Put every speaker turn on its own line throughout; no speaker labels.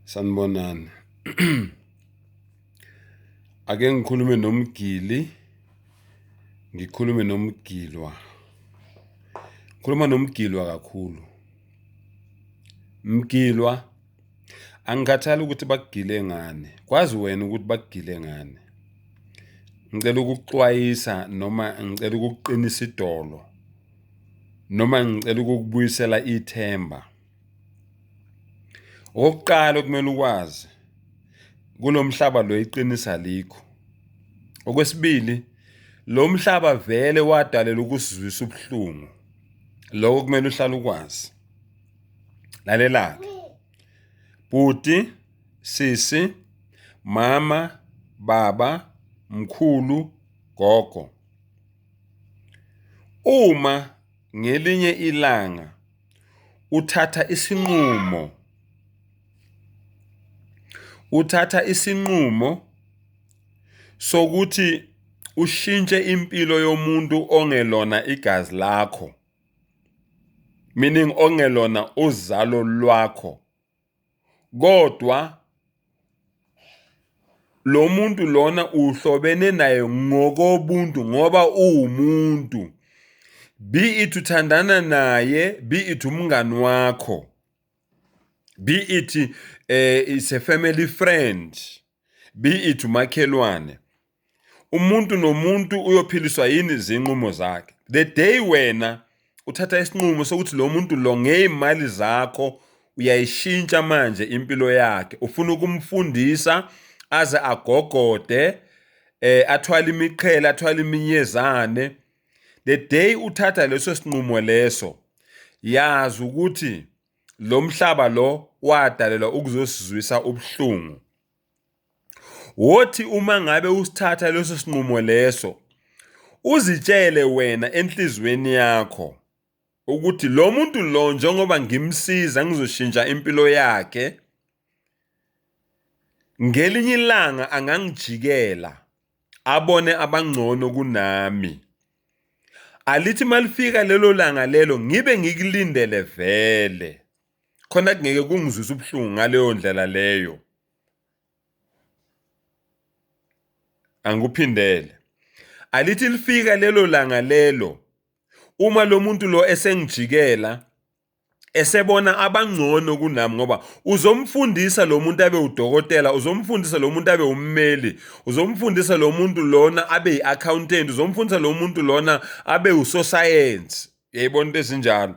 Sanibonani. Ake ngikhulume nomgili, ngikhulume nomgilwa. Ngikhuluma nomgilwa kakhulu. Mgilwa, angikhathali ukuthi bakugile ngani. Kwazi wena ukuthi bakugile ngani. Ngicela ukukuxwayisa noma ngicela ukukuqinisa idolo. Noma ngicela ukukubuyisela ithemba. Okokuqala okumele ukwazi kulomhlaba lo iqinisa alikho. Okwesibili, lo mhlaba vele wadalela ukusizwisa ubuhlungu. Lokho kumele uhlale ukwazi. Lalela-ke. Bhuti, sisi, mama, baba, mkhulu, gogo. Uma ngelinye ilanga uthatha isinqumo sokuthi ushintshe impilo yomuntu ongelona igazi lakho, meaning ongelona uzalo lwakho, kodwa lo muntu lona uhlobene naye ngokobuntu ngoba uwumuntu, be it uthandana naye, be it umngani wakho, be it is a family friend, be it umakhelwane. Umuntu nomuntu uyophiliswa yini zinqumo zakhe. The day wena uthatha isinqumo sokuthi lo muntu lo ngezimali zakho uyayishintsha manje impilo yakhe, ufuna ukumfundisa aze agogode, athwala imiqhele, athwala iminyezane. The day uthatha leso sinqumo leso, yazi ukuthi lo mhlaba lo wadalelwa ukuzosizwisa ubuhlungu. Wothi uma ngabe usithatha leso sinqumo leso, uzitshele wena enhlizweni yakho ukuthi lo muntu lo njengoba ngimsiza ngizoshintsha impilo yakhe, ngelinye ilanga angangijikela abone abangcono kunami. Alithi malifika lelo langa lelo ngibe ngikulindele vele. Khona kungeke kungizwise ubuhlungu ngaleyo ndlela leyo. Angikuphindele. Alithi lifika lelo langa lelo, uma lo muntu lo esengijikela esebona abangcono kunami, ngoba uzomfundisa lo muntu abe udokotela, uzomfundisa lo muntu abe ummeli, uzomfundisa lo muntu lona abe yi-accountant, uzomfundisa lo muntu lona abe usosayensi, yayibona into ezinjalo,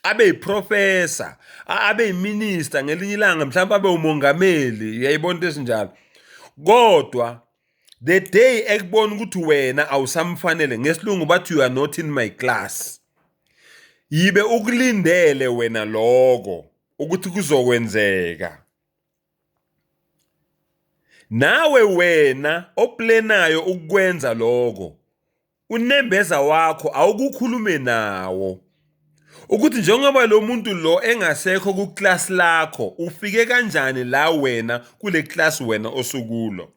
abe yiprofessor, abe yiminister, ngelinye ilanga mhlawumbe abe umongameli, yayibona into ezinjalo. Kodwa the day ekubona ukuthi wena awusamfanele, ngesilungu bathi you are not in my class, yibe ukulindele wena lokho ukuthi kuzokwenzeka. Nawe wena oplenayo ukwenza lokho, unembeza wakho awukukhulume nawo ukuthi njengoba lo muntu lo engasekho ku class lakho, ufike kanjani la wena kule class wena osukulo.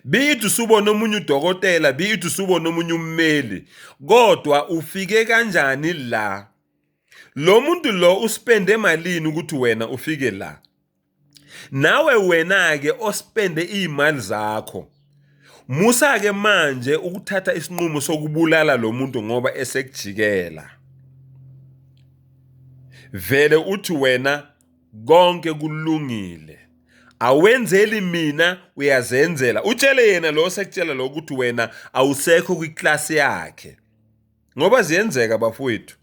Be it usubona omunye udokotela, be it usubona omunye ummeli, kodwa ufike kanjani la. Lo muntu lo uspende emalini ukuthi wena ufike la. Nawe wena ke ospende imali zakho, musa ke manje ukuthatha isinqumo sokubulala lo muntu ngoba esekujikela. Vele uthi wena konke kulungile, awenzeli mina, uyazenzela. Utshele yena lo sekutshela lo ukuthi wena awusekho kwiclass yakhe. Ngoba ziyenzeka bafowethu.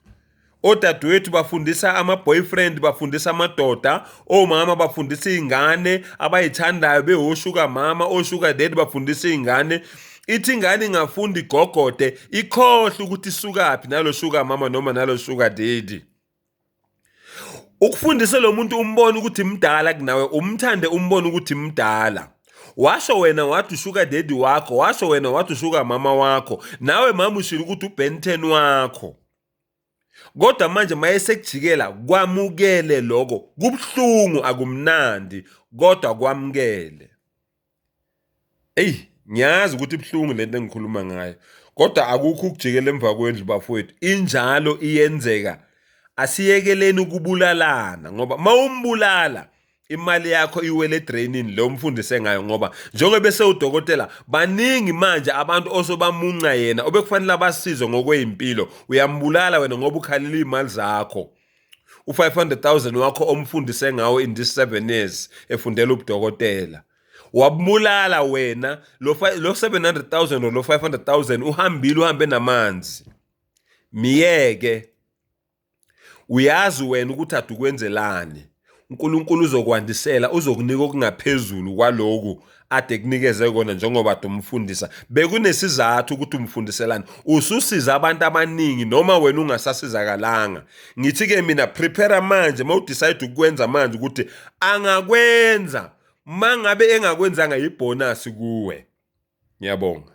Odadewethu bafundisa ama-boyfriend, bafundisa amadoda, omama bafundisa izingane abayithandayo behoshuka mama, oshuka daddy bafundisa izingane. Ithi ingane ingafunda igogode, ikhohle ukuthi isukaphi nalo shuka mama noma nalo shuka daddy. Ukufundisa lo muntu umbone ukuthi mdala kunawe, umthande umbone ukuthi mdala. Washo wena wathi ushuka daddy wakho, washo wena wathi ushuka mama wakho, nawe mama ushilo ukuthi uBen 10 wakho. Kodwa manje mayesekujikela, kwamukele lokho. Kubhlungu, akumnandi, kodwa kwamukele. Ngiyazi ukuthi ibhlungu lento engikhuluma ngayo, kodwa akukho ukujikela emva kwendlu bafowethu. Injalo iyenzeka. Asiyekeleni ukubulalana, ngoba mawumbulala imali yakho iwele drainini lo mfundise ngayo, ngoba njengoba bese udokotela baningi manje abantu osobamunca yena obekufanele abasize ngokwezimpilo, uyambulala wena ngoba ukhalile imali zakho. U500,000 wakho omfundise ngawo in this 7 years efundela ubudokotela wabulala wena. Lo 700,000 lo 500,000 uhambe namanzi. Miyeke, uyazi wena ukuthi adukwenzelani. uNkulunkulu uzokwandisela, uzokunika okungaphezulu kwaloku ade kunikeze kona njengoba umfundisa. Bekunesizathu ukuthi umfundiselani. Ususiza abantu abaningi noma wena ungasasizakalanga. Ngithi-ke mina prepare manje mawudecide ukwenza manje ukuthi angakwenza. Mangabe engakwenzanga yibonus kuwe. Ngiyabonga.